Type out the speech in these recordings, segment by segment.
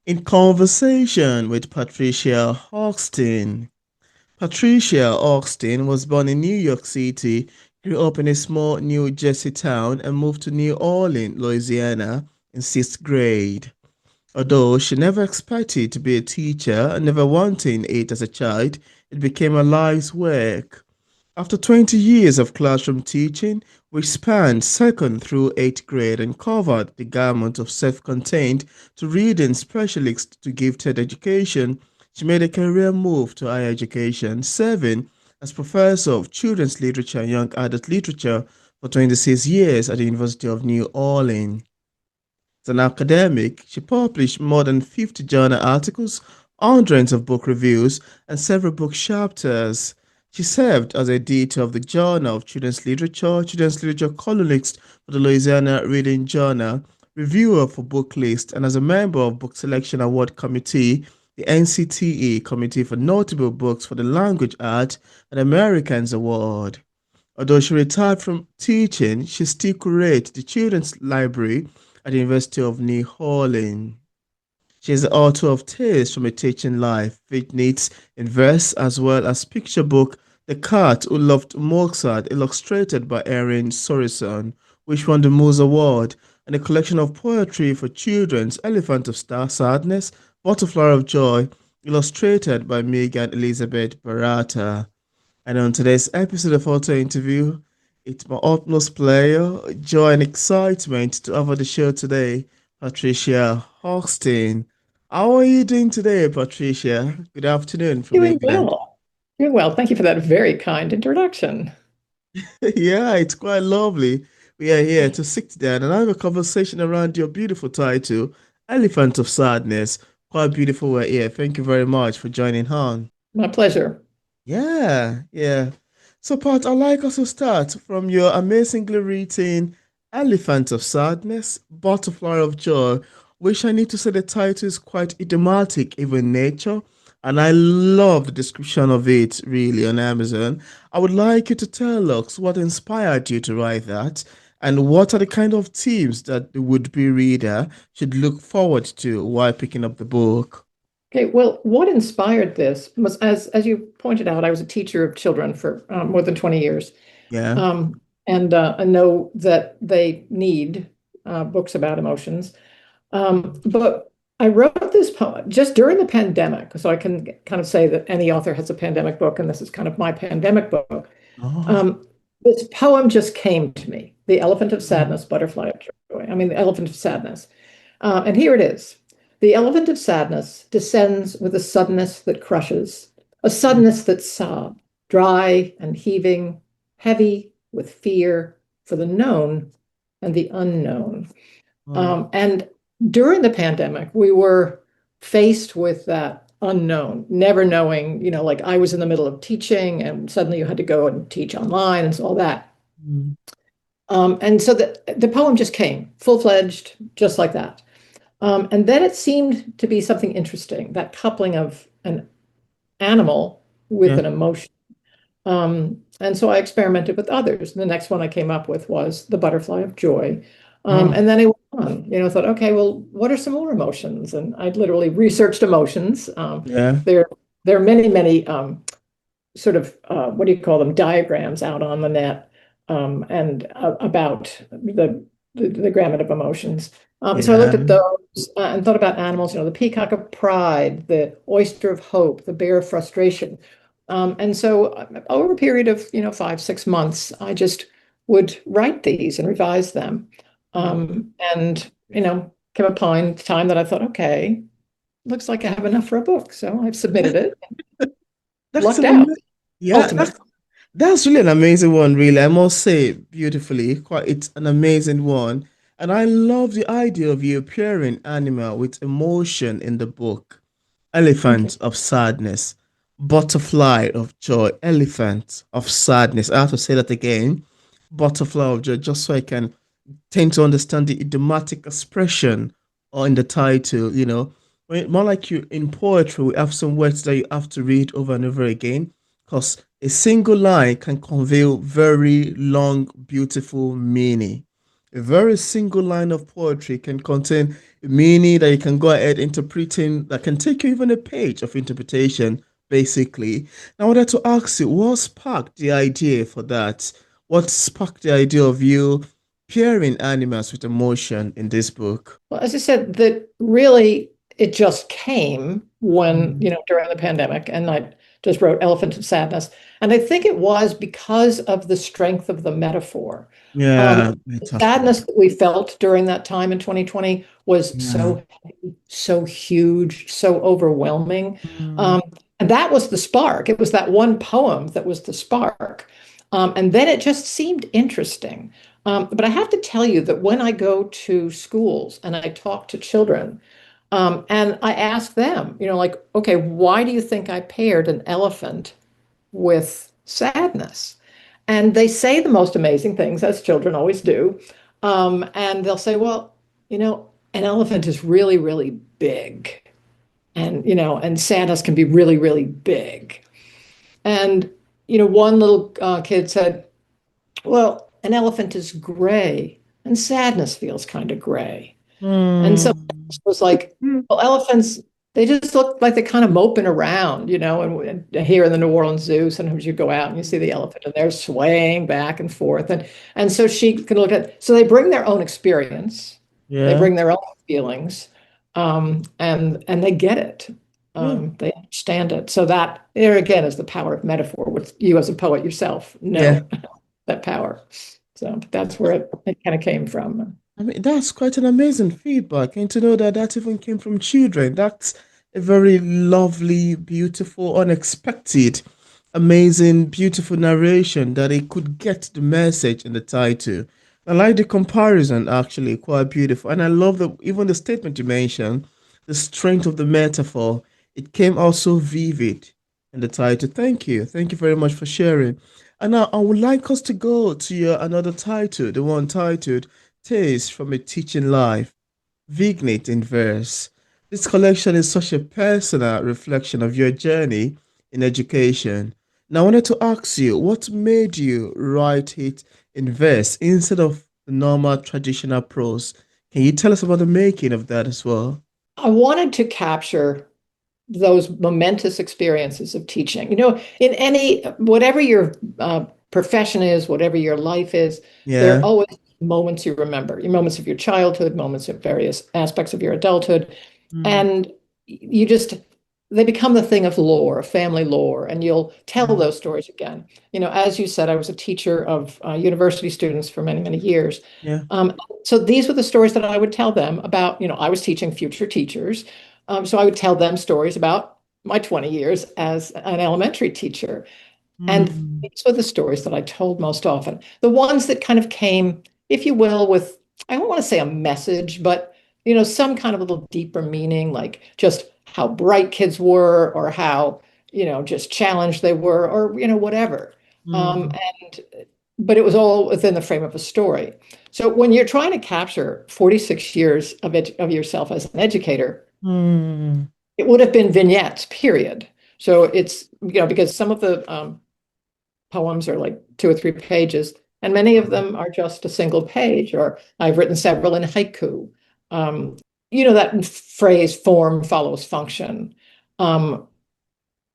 In conversation with Patricia Austin. Patricia Austin was born in New York City, grew up in a small New Jersey town, and moved to New Orleans, Louisiana in sixth grade. Although she never expected to be a teacher and never wanting it as a child, it became her life's work. After 20 years of classroom teaching, which spanned second through eighth grade and covered the gamut of self-contained to reading specialist to gifted education, she made a career move to higher education, serving as professor of children's literature and young adult literature for 26 years at the University of New Orleans. As an academic, she published more than 50 journal articles, hundreds of book reviews, and several book chapters. She served as editor of the Journal of Children's Literature columnist for the Louisiana Reading Journal, reviewer for Booklist, and as a member of Book Selection Award Committee, the NCTE Committee for Notable Books for the Language Arts and Americans Award. Although she retired from teaching, she still curates the Children's Library at the University of New Orleans. She is the author of Tales from a Teaching Life, which knits in verse as well as picture book The Cat Who Loved Mozart, illustrated by Erin Sorison, which won the Moose Award, and a collection of poetry for children's Elephant of Star Sadness, Butterfly of Joy, illustrated by Megan Elizabeth Barata. And on today's episode of Author Interview, it's my utmost pleasure, joy, and excitement to have on the show today, Patricia Austin. How are you doing today, Patricia? Good afternoon from Doing England. well. Doing well. Thank you for that very kind introduction. Yeah, it's quite lovely. We are here to sit down and have a conversation around your beautiful title, Elephant of Sadness. Quite beautiful we're here. Thank you very much for joining on. My pleasure. Yeah, yeah. So, Pat, I'd like us to start from your amazingly written Elephant of Sadness, Butterfly of Joy, which I need to say the title is quite idiomatic, even in nature. And I love the description of it really on Amazon. I would like you to tell us what inspired you to write that and what are the kind of themes that the would-be reader should look forward to while picking up the book. Okay, well, what inspired this was, as you pointed out, I was a teacher of children for more than 20 years. Yeah. And I know that they need books about emotions. But I wrote this poem just during the pandemic, so I can kind of say that any author has a pandemic book, and this is kind of my pandemic book. Oh. Um, this poem just came to me, The Elephant of Sadness, Butterfly of Joy. I mean, The Elephant of Sadness. And here it is. The elephant of sadness descends with a suddenness that crushes, a suddenness that sobs, dry and heaving, heavy with fear for the known and the unknown. Oh. And during the pandemic, we were faced with that unknown, never knowing, like I was in the middle of teaching and suddenly you had to go and teach online and so all that. Mm. And so the poem just came full-fledged, just like that. And then it seemed to be something interesting, that coupling of an animal with Yeah. an emotion. And so I experimented with others. The next one I came up with was the butterfly of joy. Oh. And then I went on, thought, okay, well, what are some more emotions? And I literally researched emotions. Yeah. There, there are many, many sort of, what do you call them, diagrams out on the net and about the gamut of emotions. So I looked at Yeah. those and thought about animals, the peacock of pride, the oyster of hope, the bear of frustration. And so over a period of, 5, 6 months, I just would write these and revise them. And, came a point time that I thought, okay, looks like I have enough for a book. So I've submitted it, That's lucked an out, yeah, ultimately. that's really an amazing one, really. I must say, beautifully, quite it's an amazing one. And I love the idea of you appearing animal with emotion in the book. Thank you. Elephant of sadness, butterfly of joy, elephant of sadness. I have to say that again. Butterfly of joy, just so I can tend to understand the idiomatic expression or in the title, More like you in poetry, we have some words that you have to read over and over again because a single line can convey very long, beautiful meaning. A very single line of poetry can contain meaning that you can go ahead interpreting that can take you even a page of interpretation, basically. Now, I wanted to ask you, what sparked the idea for that? What sparked the idea of you pairing animals with emotion in this book? Well, as I said, that really it just came when, Mm. during the pandemic, and I just wrote Elephant of Sadness. And I think it was because of the strength of the metaphor. Yeah, The metaphor. sadness that we felt during that time in 2020 was Yeah. so heavy, so huge, so overwhelming. Mm. Um, and that was the spark. It was that one poem that was the spark. And then it just seemed interesting. But I have to tell you that when I go to schools and I talk to children, and I ask them, like, okay, why do you think I paired an elephant with sadness? And they say the most amazing things, as children always do. And they'll say, well, an elephant is really, really big. And sadness can be really, really big. And, one little kid said, well, an elephant is gray, and sadness feels kind of gray. And so Mm. it was like, well, elephants, they just look like they're kind of moping around, and here in the New Orleans Zoo, sometimes you go out and you see the elephant and they're swaying back and forth. And so she can look at, so they bring their own experience, they Yeah. bring their own feelings, and they get it. Yeah. They understand it. So that there again is the power of metaphor, which you as a poet yourself Yeah. know that power. So that's where it kind of came from. I mean, that's quite an amazing feedback. And to know that that even came from children, that's a very lovely, beautiful, unexpected, amazing, beautiful narration that it could get the message in the title. I like the comparison, actually, quite beautiful. And I love that even the statement you mentioned, the strength of the metaphor, it came out so vivid in the title. Thank you. Thank you very much for sharing. And now I would like us to go to your another title, the one titled Taste from a Teaching Life, Vignette in Verse. This collection is such a personal reflection of your journey in education. Now, I wanted to ask you, what made you write it in verse instead of the normal traditional prose? Can you tell us about the making of that as well? I wanted to capture those momentous experiences of teaching. In whatever your profession is, whatever your life is, there are Yeah. always moments you remember, your moments of your childhood, moments of various aspects of your adulthood. Mm. And you just, they become the thing of lore, family lore, and you'll tell Yeah. those stories again. As you said, I was a teacher of university students for many, many years. Yeah. So these were the stories that I would tell them about, I was teaching future teachers. So I would tell them stories about my 20 years as an elementary teacher. And Mm. these were the stories that I told most often. The ones that kind of came, if you will, with, I don't want to say a message, but some kind of a little deeper meaning, like just how bright kids were or how, just challenged they were or, whatever. Um, Mm. and but it was all within the frame of a story. So when you're trying to capture 46 years of yourself as an educator, Mm. it would have been vignettes, period. So it's, because some of the poems are like 2 or 3 pages, and many of them are just a single page, or I've written several in haiku. Um, that phrase, form follows function. Um,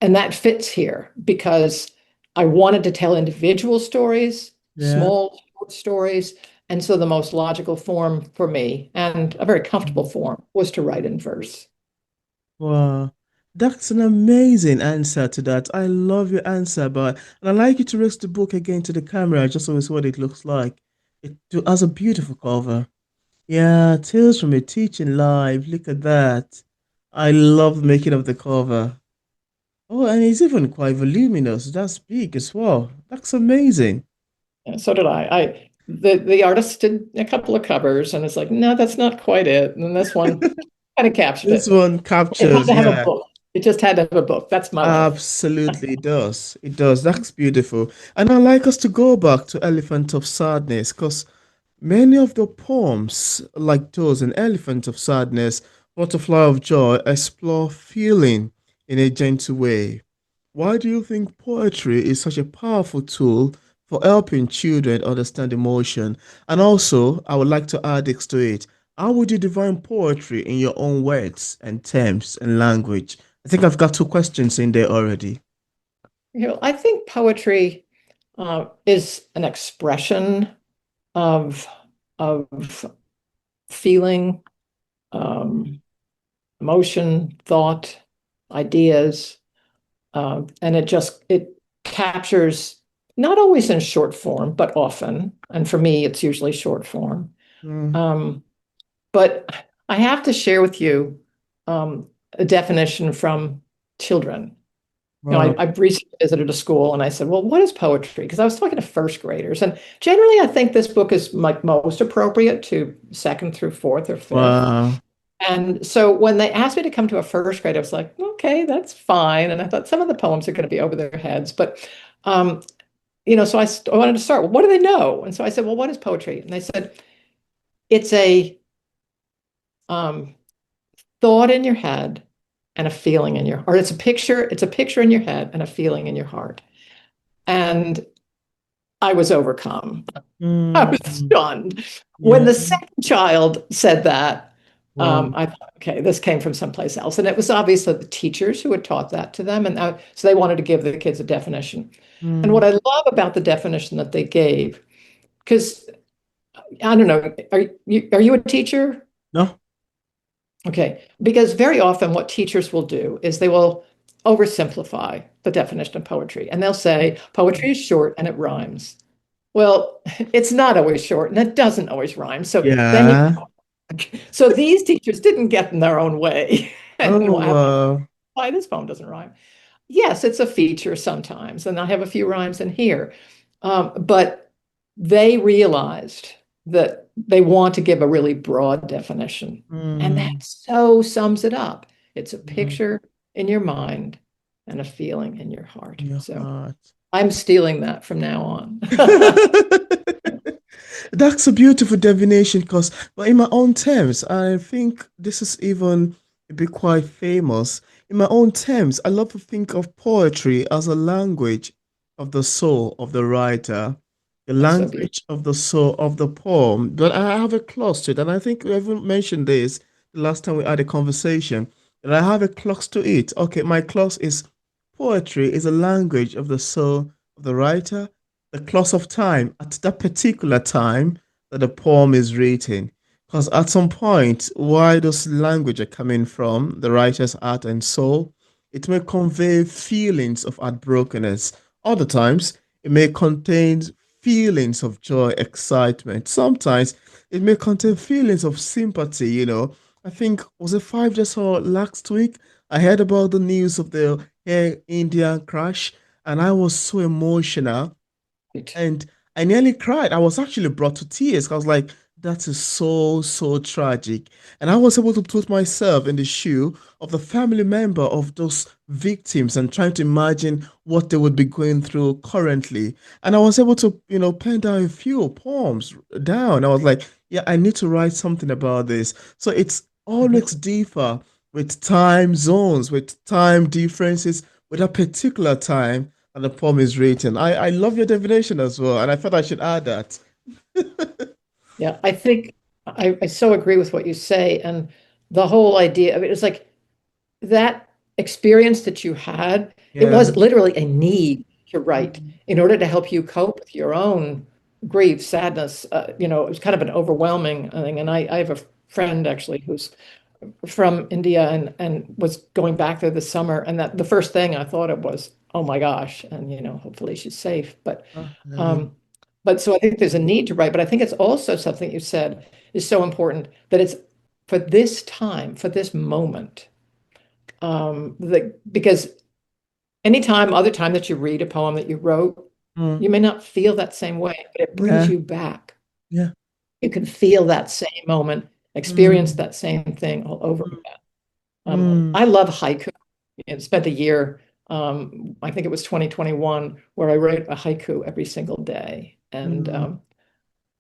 and that fits here because I wanted to tell individual stories, Yeah. small short stories. And so the most logical form for me, and a very comfortable form, was to write in verse. Wow, that's an amazing answer to that. I love your answer, but and I'd like you to raise the book again to the camera just so we see what it looks like. Has a beautiful cover. Yeah, Tales from a Teaching Live. Look at that. I love the making of the cover. Oh, and it's even quite voluminous. That's big as well. That's amazing. And so did I. The artist did a couple of covers, and it's like, no, that's not quite it. And this one kind of captured This it. one It had captures, to have a yeah. book. It just had to have a book. That's my life. Absolutely, it does. It does. That's beautiful. And I'd like us to go back to Elephant of Sadness because many of the poems, like those in Elephant of Sadness, Butterfly of Joy, explore feeling in a gentle way. Why do you think poetry is such a powerful tool for helping children understand emotion. And also, I would like to add this to it. How would you define poetry in your own words and terms and language? I think I've got two questions in there already. I think poetry is an expression of of feeling, um, emotion, thought, ideas, and it captures not always in short form, but often. And for me, it's usually short form. Mm, Um, but I have to share with you a definition from children. wow. I recently visited a school and I said, well, what is poetry? Because I was talking to first graders. And generally, I think this book is like most appropriate to second through fourth or fifth. Wow. And so when they asked me to come to a first grade, I was like, okay, that's fine. And I thought some of the poems are going to be over their heads. But, um, so I wanted to start. Well, what do they know? And so I said, well, what is poetry? And they said, it's a um, thought in your head and a feeling in your heart. It's a picture in your head and a feeling in your heart. And I was overcome. I was Mm, stunned. When yeah. the second child said that, Wow. I thought, okay, this came from someplace else. And it was obvious that the teachers who had taught that to them. And so they wanted to give the kids a definition. And what Mm, I love about the definition that they gave, because I don't know, are you a teacher? no. Okay, because very often what teachers will do is they will oversimplify the definition of poetry. And they'll say poetry is short and it rhymes. Well, it's not always short and it doesn't always rhyme. Yeah. So these teachers didn't get in their own way and Oh, have wow. why this poem doesn't rhyme. Yes, it's a feature sometimes, and I have a few rhymes in here. But they realized that they want to give a really broad definition, and that Mm, so sums it up. It's a mm, picture in your mind and a feeling in your heart. your So heart. I'm stealing that from now on. That's a beautiful divination because, but in my own terms, I think this is even a bit quite famous. In my own terms, I love to think of poetry as a language of the soul of the writer, the That's so beautiful. language of the soul of the poem. But I have a clause to it, and I think we even mentioned this the last time we had a conversation, that I have a clause to it. Okay, my clause is poetry is a language of the soul of the writer, the clock of time at that particular time that the poem is written. Because at some point, why those language are coming from, the writer's heart and soul, it may convey feelings of heartbrokenness. Other times, it may contain feelings of joy, excitement. Sometimes it may contain feelings of sympathy. I think, was it 5 days or last week? I heard about the news of the Air India crash, and I was so emotional and I nearly cried. I was actually brought to tears. I was like, that is so, so tragic. And I was able to put myself in the shoe of the family member of those victims and trying to imagine what they would be going through currently. And I was able to, pen down a few poems down. I was like, yeah, I need to write something about this. So it's always deeper with time zones, with time differences, with a particular time and the poem is written. I love your definition as well, and I thought I should add that. Yeah, I think I so agree with what you say. And the whole idea of it is like that experience that you had, it Yeah. was literally a need to write Mm, in order to help you cope with your own grief, sadness. It was kind of an overwhelming thing. And I have a friend actually who's from India and was going back there this summer. And that the first thing I thought of was, oh my gosh, and hopefully she's safe. okay. Um, but so I think there's a need to write, but I think it's also something you said is so important that it's for this time, for this moment. Because anytime, other time that you read a poem that you wrote, Mm, you may not feel that same way, but it brings yeah, you back. yeah. You can feel that same moment, experience Mm, that same thing all over mm, again. mm, I love haiku. I spent a year, I think it was 2021, where I wrote a haiku every single day. mm,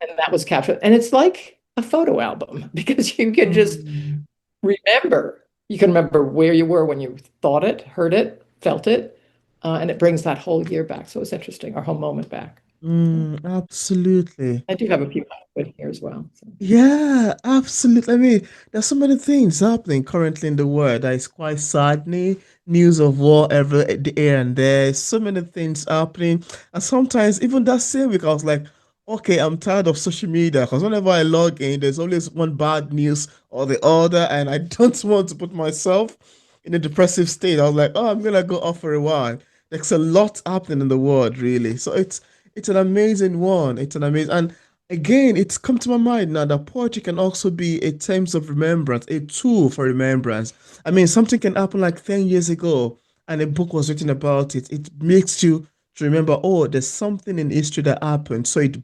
And that was captured. And it's like a photo album because you can just mm. remember. You can remember where you were when you thought it, heard it, felt it, and it brings that whole year back. So it's interesting, our whole moment back. Absolutely. I do have a few in here as well. So. Yeah, absolutely. I mean, there's so many things happening currently in the world that is quite saddening. News of war every the here and there. So many things happening. And sometimes even that same week, I was like, okay, I'm tired of social media because whenever I log in, there's always one bad news or the other, and I don't want to put myself in a depressive state. I was like, oh, I'm gonna go off for a while. There's a lot happening in the world, really. So it's an amazing one. It's an amazing and again, it's come to my mind now that poetry can also be a terms of remembrance, a tool for remembrance. I mean, something can happen like 10 years ago and a book was written about it. It makes you to remember, oh, there's something in history that happened. So it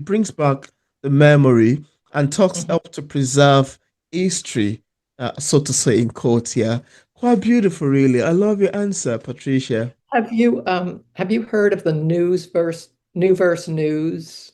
brings back the memory and talks Mhm. help to preserve history, so to say, in quotes here. Quite beautiful, really. I love your answer, Patricia. Have you heard of the new verse news?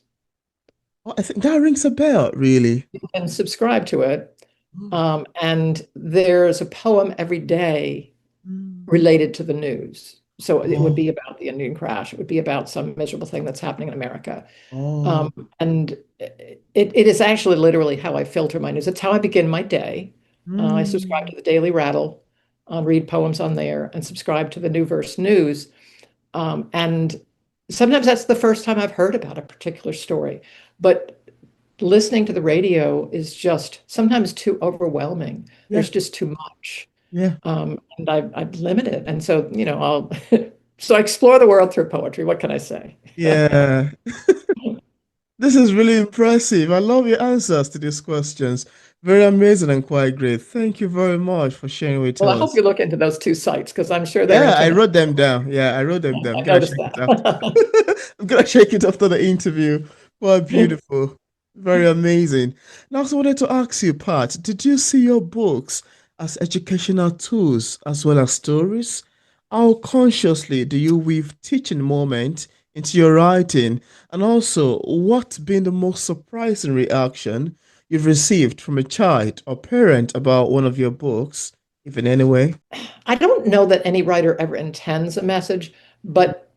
Oh, I think that rings a bell, really. You can subscribe to it. Mm, And there's a poem every day mm. related to the news. So it would Oh, be about the Indian crash. It would be about some miserable thing that's happening in America. oh. Um, and it is actually literally how I filter my news. It's how I begin my day. I subscribe Mm, to the Daily Rattle, read poems on there, and subscribe to the New Verse News. And sometimes that's the first time I've heard about a particular story. But listening to the radio is just sometimes too overwhelming. yeah, There's just too much. yeah, And I've limited. And so, I'll so I explore the world through poetry. What can I say? yeah. This is really impressive. I love your answers to these questions. Very amazing and quite great. Thank you very much for sharing with Well, I hope us. you look into those two sites because I'm sure they're Yeah, I wrote them international. down. Yeah, I wrote them down. I'm I gonna noticed check it after. that. I'm gonna check it after the interview. Quite beautiful. Very amazing. And I also wanted to ask you, Pat, did you see your books as educational tools as well as stories? How consciously do you weave teaching moment into your writing? And also, what's been the most surprising reaction you've received from a child or parent about one of your books, if in any way? I don't know that any writer ever intends a message, but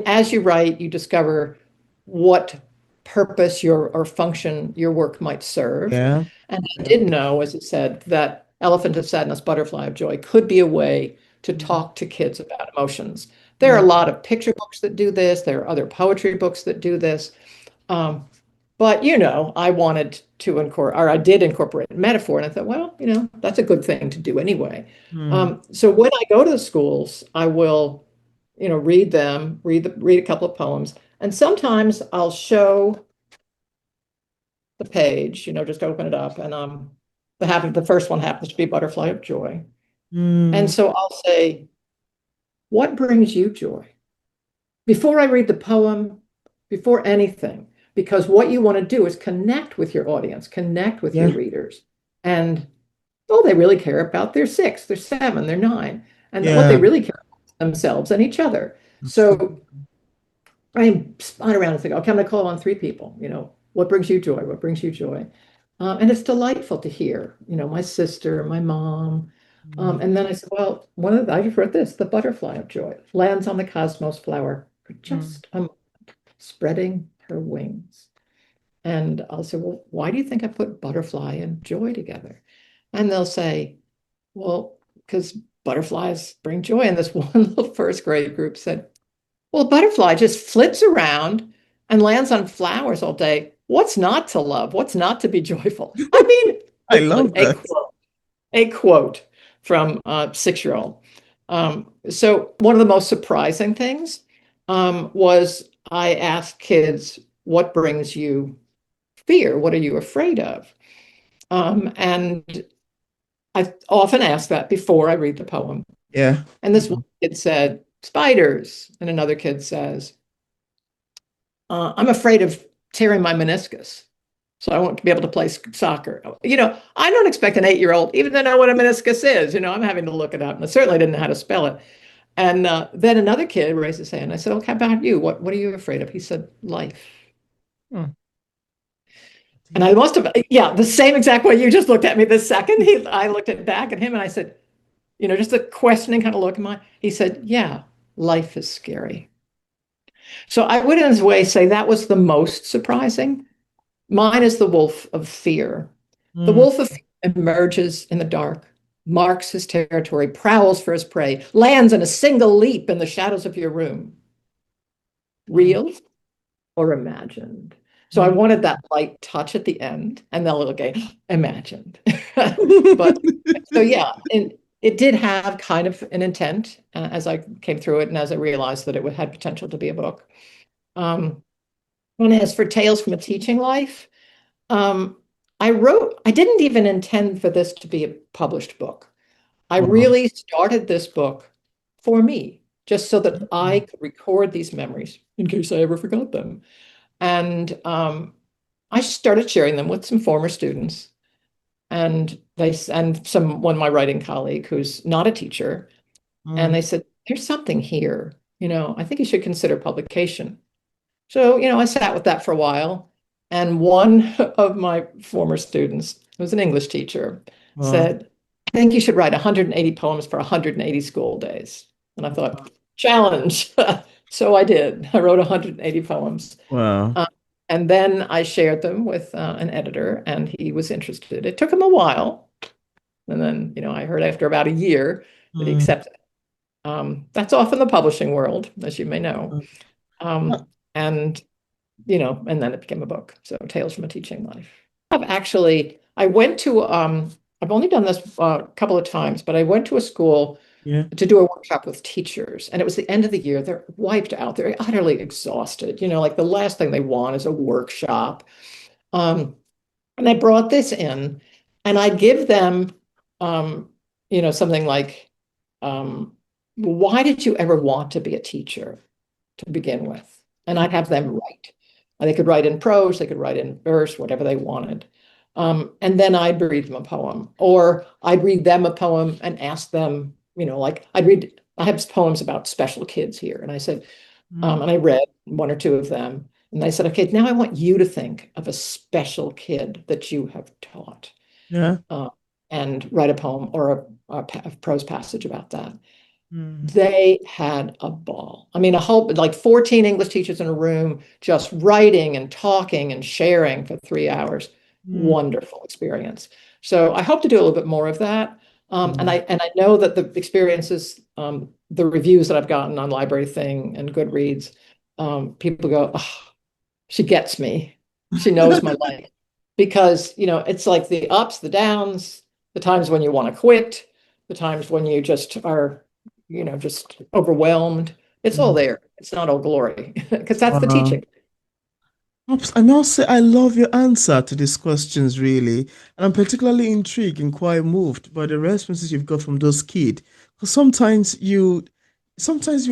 as you write, you discover what purpose your or function your work might serve. Yeah. And I Yeah. did know, as it said, that elephant of sadness, butterfly of joy could be a way to Mm, talk to kids about emotions. There are yeah. a lot of picture books that do this. There are other poetry books that do this. Um, but I wanted to incorporate, or I did incorporate metaphor, and I thought, well, that's a good thing to do anyway. Mm, So when I go to the schools, I will, read them, read a couple of poems, and sometimes I'll show the page, just open it up, and the first one happens to be Butterfly of Joy, and mm, so I'll say, what brings you joy? Before I read the poem, before anything, because what you want to do is connect with your audience, connect with your yeah. readers. And all they really care about, they're six, they're seven, they're nine. And what they Yeah. really care about is themselves and each other. So Absolutely. I spun around and think, okay, I'm going to call on three people. What brings you joy? What brings you joy? And it's delightful to hear, my sister, my mom. Mm, And then I said, well, I just wrote this, the butterfly of joy lands on the cosmos flower for mm, just a moment, spreading her wings. And I'll say, well, why do you think I put butterfly and joy together? And they'll say, well, because butterflies bring joy. And this one little first grade group said, well, a butterfly just flits around and lands on flowers all day. What's not to love? What's not to be joyful? I mean, I literally love that. a quote from a 6-year-old. So one of the most surprising things was I asked kids, what brings you fear? What are you afraid of? And I often ask that before I read the poem. Yeah. And this one kid said, spiders. And another kid says, I'm afraid of tearing my meniscus. So I won't be able to play soccer. I don't expect an 8-year-old even to know what a meniscus is. I'm having to look it up. And I certainly didn't know how to spell it. And then another kid raised his hand. I said, okay, how about you? What are you afraid of? He said, life. Mm, And dear. I must have, yeah, the same exact way you just looked at me the second I looked back at him and I said, just a questioning kind of look in my, he said, yeah, life is scary. So I would, in a way, say that was the most surprising. Mine is the wolf of fear. The Mm, wolf of fear emerges in the dark, marks his territory, prowls for his prey, lands in a single leap in the shadows of your room. mm, Real or imagined? So I mm. wanted that light touch at the end, and then okay, imagined. But so yeah, and it did have kind of an intent as I came through it, and as I realized that it had potential to be a book. Um, and as for Tales from a Teaching Life, um, I didn't even intend for this to be a published book. I Wow. really started this book for me, just so that I Mm, could record these memories in case I ever forgot them. And I started sharing them with some former students and one of my writing colleague who's not a teacher. And mm, they said, there's something here, I think you should consider publication. So, I sat with that for a while. And one of my former students, who was an English teacher, wow. said, I think you should write 180 poems for 180 school days. And I thought, challenge. So I did. I wrote 180 poems. Wow. Uh, and then I shared them with an editor, and he was interested. It took him a while. And then, I heard after about a year that he Mm, accepted. That's often the publishing world, as you may know. mm. And and then it became a book. So Tales from a Teaching Life. I went to, I've only done this a couple of times, but I went to a school Yeah. to do a workshop with teachers. And it was the end of the year. They're wiped out. They're utterly exhausted. Like the last thing they want is a workshop. Um, and I brought this in and I give them, um, something like, um, why did you ever want to be a teacher to begin with? And I'd have them write. They could write in prose, they could write in verse, whatever they wanted. And then I'd read them a poem, or I'd read them a poem and ask them, like I have poems about special kids here. And I said, Mm, and I read one or two of them. And I said, okay, now I want you to think of a special kid that you have taught yeah. uh, and write a poem or a prose passage about that. Mm, They had a ball. I mean, a whole like 14 English teachers in a room, just writing and talking and sharing for 3 hours. mm, Wonderful experience. So I hope to do a little bit more of that. And mm. I know that the experiences, the reviews that I've gotten on Library Thing and Goodreads, people go, oh, she gets me. She knows my life. Because, it's like the ups, the downs, the times when you want to quit, the times when you just are, just overwhelmed. It's all Mm. there. It's not all glory, because that's the Wow. teaching. I must say, I love your answer to these questions, really. And I'm particularly intrigued and quite moved by the responses you've got from those kids. Because sometimes you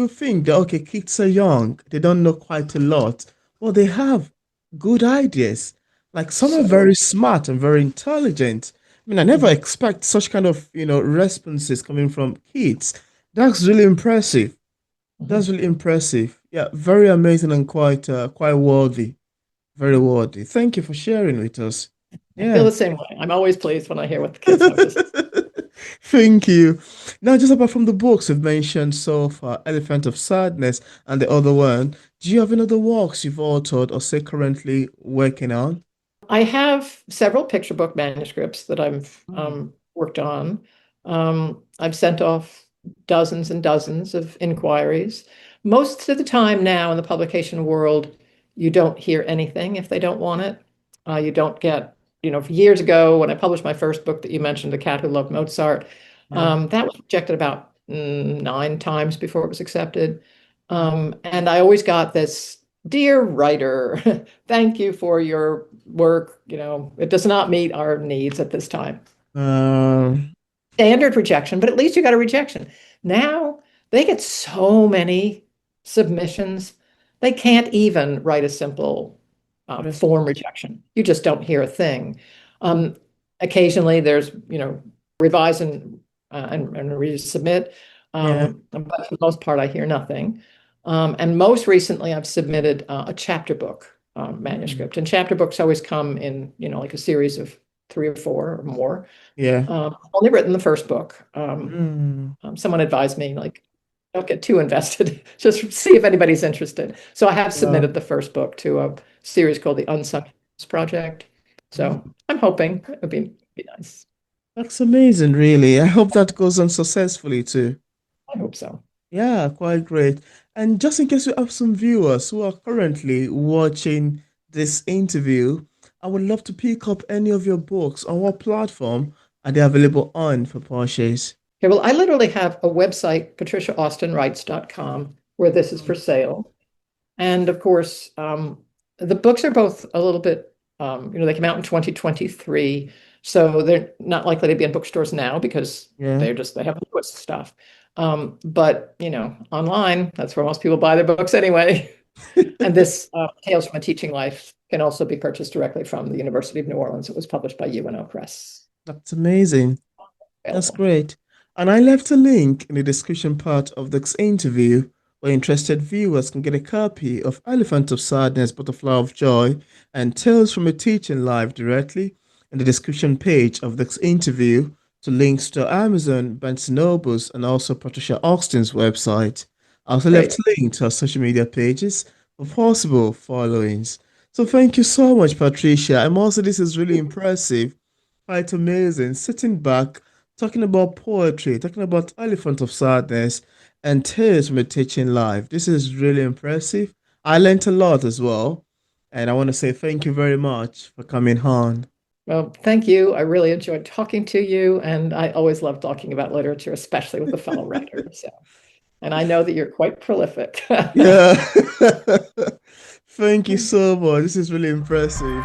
think that, okay, kids are young, they don't know quite a lot, but they have good ideas. Like some are So, very smart and very intelligent. I mean, I never mhm, expect such kind of, responses coming from kids. That's really impressive. That's mhm. really impressive. Yeah, very amazing and quite worthy. Very worthy. Thank you for sharing with us. I feel Yeah. the same way. I'm always pleased when I hear what the kids have to say. Thank you. Now, just apart from the books we've mentioned so far, Elephant of Sadness and the other one, do you have any other works you've authored or say currently working on? I have several picture book manuscripts that I've Mm, worked on. I've sent off dozens and dozens of inquiries. Most of the time now in the publication world, you don't hear anything if they don't want it. You don't get, years ago when I published my first book that you mentioned, The Cat Who Loved Mozart, yeah. that was rejected about 9 times before it was accepted. And I always got this, dear writer, thank you for your work. It does not meet our needs at this time. Um, Standard rejection, but at least you got a rejection. Now they get so many submissions, they can't even write a simple yes. form rejection. You just don't hear a thing. Um, Occasionally there's, revise and resubmit. Yeah. But for the most part, I hear nothing. And most recently, I've submitted a chapter book Mm, manuscript. And chapter books always come in, like a series of 3 or 4 or more. yeah. I've only written the first book. Mm, Someone advised me, like, don't get too invested. Just see if anybody's interested. So I have Wow. submitted the first book to a series called the Unsung Heroes Project. So I'm hoping it would be nice. That's amazing, really. I hope that goes on successfully too. I hope so. Yeah, quite great. And just in case we have some viewers who are currently watching this interview, I would love to pick up any of your books. On what platform are they available on for purchase? Okay, well, I literally have a website, patriciaaustinwrites.com, where this is for sale. And of course, the books are both a little bit, they came out in 2023. So they're not likely to be in bookstores now because Yeah. they have the newest stuff. But, online, that's where most people buy their books anyway. And this Tales from a Teaching Life can also be purchased directly from the University of New Orleans. It was published by UNO Press. That's amazing. That's Available. great. And I left a link in the description part of this interview where interested viewers can get a copy of Elephant of Sadness, Butterfly of Joy, and Tales from a Teaching Life directly in the description page of this interview to links to Amazon, Barnes& Nobles, and also Patricia Austin's website. I also left Great. a link to our social media pages for possible followings. So thank you so much, Patricia. And also, this is really impressive, quite amazing. Sitting back, talking about poetry, talking about Elephant of Sadness, and Tears from a Teaching Life. This is really impressive. I learned a lot as well. And I want to say thank you very much for coming on. Well, thank you. I really enjoyed talking to you, and I always love talking about literature, especially with a fellow writer. So, and I know that you're quite prolific. Yeah. Thank you so much. This is really impressive.